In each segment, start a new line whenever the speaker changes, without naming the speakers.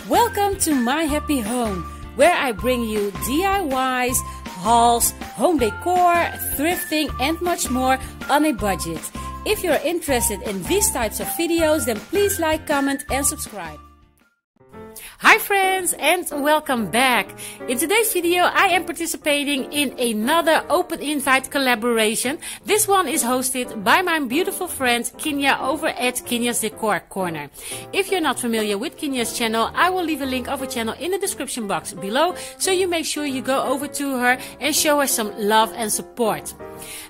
Welcome to my happy home, where I bring you DIYs, hauls, home decor, thrifting and much more on a budget. If you're interested in these types of videos, then please like, comment and subscribe. Hi friends, and welcome back. In today's video I am participating in another open invite collaboration. This one is hosted by my beautiful friend Kenya over at Kenya's Decor Corner. If you're not familiar with Kenya's channel, I will leave a link of her channel in the description box below, so you make sure you go over to her and show her some love and support.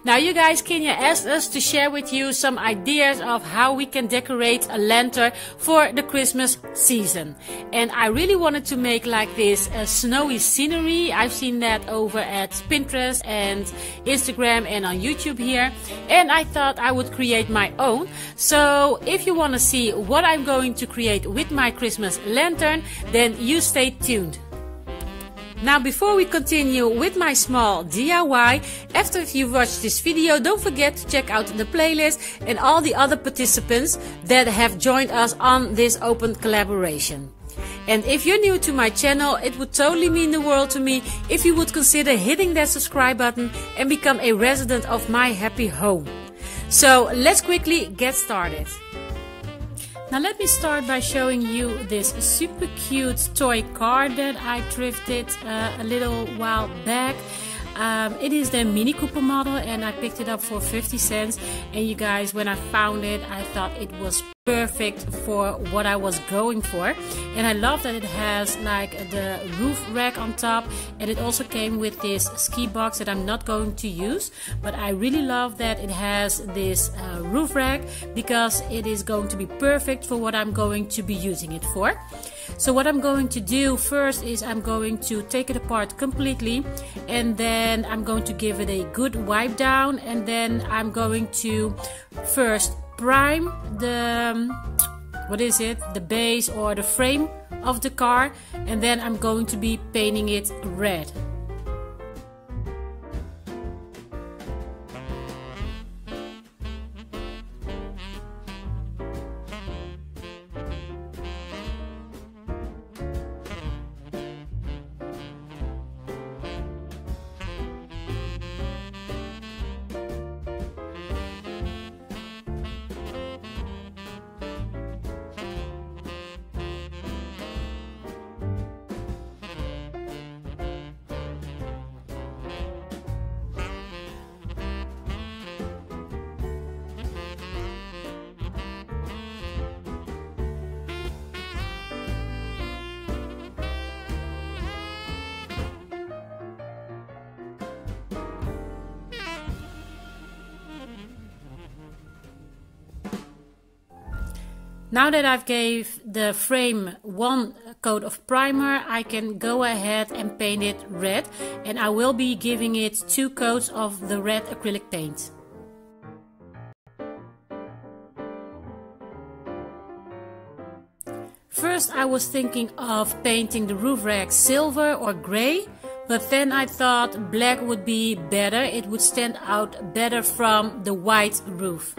Now you guys, Kenya asked us to share with you some ideas of how we can decorate a lantern for the Christmas season. And I really wanted to make like this snowy scenery. I've seen that over at Pinterest and Instagram and on YouTube here. And I thought I would create my own. So if you want to see what I'm going to create with my Christmas lantern, then you stay tuned. Now before we continue with my small DIY, after you've watched this video, don't forget to check out the playlist and all the other participants that have joined us on this open collaboration. And if you're new to my channel, it would totally mean the world to me if you would consider hitting that subscribe button and become a resident of my happy home. So let's quickly get started. Now let me start by showing you this super cute toy car that I thrifted a little while back. It is the Mini Cooper model and I picked it up for 50 cents. And you guys, when I found it, I thought it was perfect for what I was going for. And I love that it has like the roof rack on top, and it also came with this ski box that I'm not going to use, but I really love that it has this roof rack, because it is going to be perfect for what I'm going to be using it for. So what I'm going to do first is I'm going to take it apart completely, and then I'm going to give it a good wipe down, and then I'm going to first prime the base or the frame of the car, and then I'm going to be painting it red. Now that I've gave the frame one coat of primer, I can go ahead and paint it red, and I will be giving it 2 coats of the red acrylic paint. First I was thinking of painting the roof rack silver or grey, but then I thought black would be better. It would stand out better from the white roof.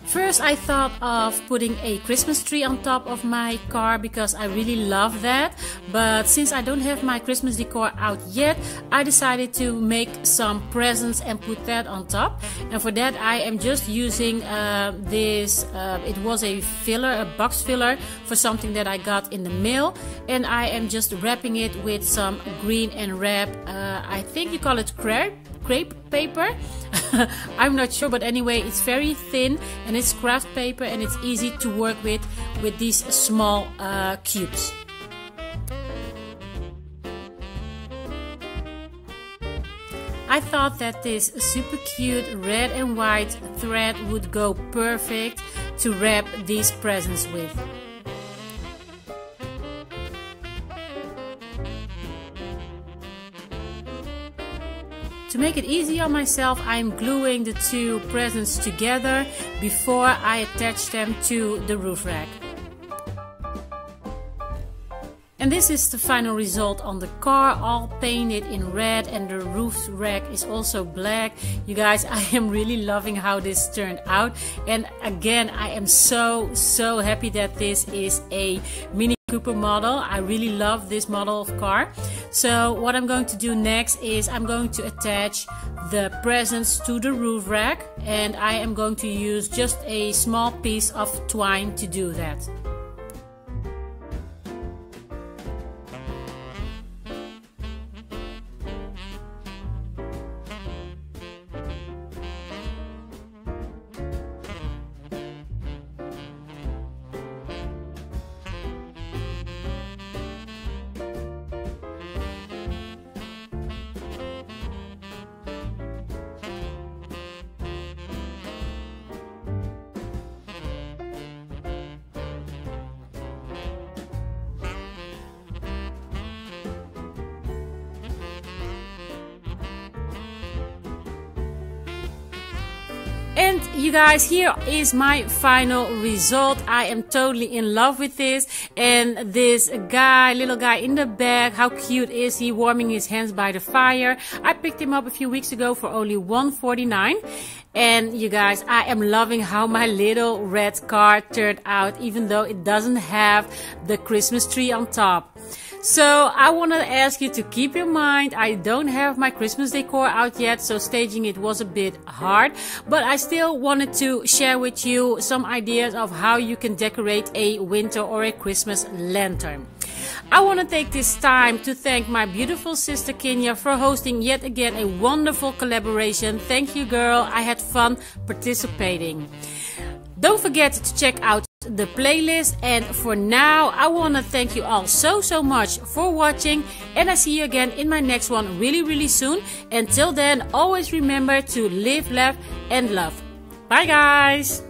First I thought of putting a Christmas tree on top of my car, because I really love that. But since I don't have my Christmas decor out yet, I decided to make some presents and put that on top. And for that I am just using it was a filler, a box filler for something that I got in the mail. And I am just wrapping it with some green and red, I think you call it crepe paper. I'm not sure, but anyway, it's very thin and it's craft paper, and it's easy to work with these small cubes. I thought that this super cute red and white thread would go perfect to wrap these presents with. To make it easy on myself, I'm gluing the 2 presents together before I attach them to the roof rack. And this is the final result on the car, all painted in red, and the roof rack is also black. You guys, I am really loving how this turned out. And again, I am so happy that this is a Mini Cooper model. I really love this model of car. So what I'm going to do next is I'm going to attach the presents to the roof rack, and I am going to use just a small piece of twine to do that. And you guys, here is my final result. I am totally in love with this. And this guy, little guy in the back, how cute is he, warming his hands by the fire. I picked him up a few weeks ago for only $1.49. And you guys, I am loving how my little red car turned out, even though it doesn't have the Christmas tree on top. So I want to ask you to keep in mind, I don't have my Christmas decor out yet, so staging it was a bit hard, but I still wanted to share with you some ideas of how you can decorate a winter or a Christmas lantern. I want to take this time to thank my beautiful sister Kenya for hosting yet again a wonderful collaboration. Thank you, girl. I had fun participating. Don't forget to check out the playlist, and for now I want to thank you all so much for watching, and I see you again in my next one really soon. Until then, always remember to live, laugh and love. Bye guys.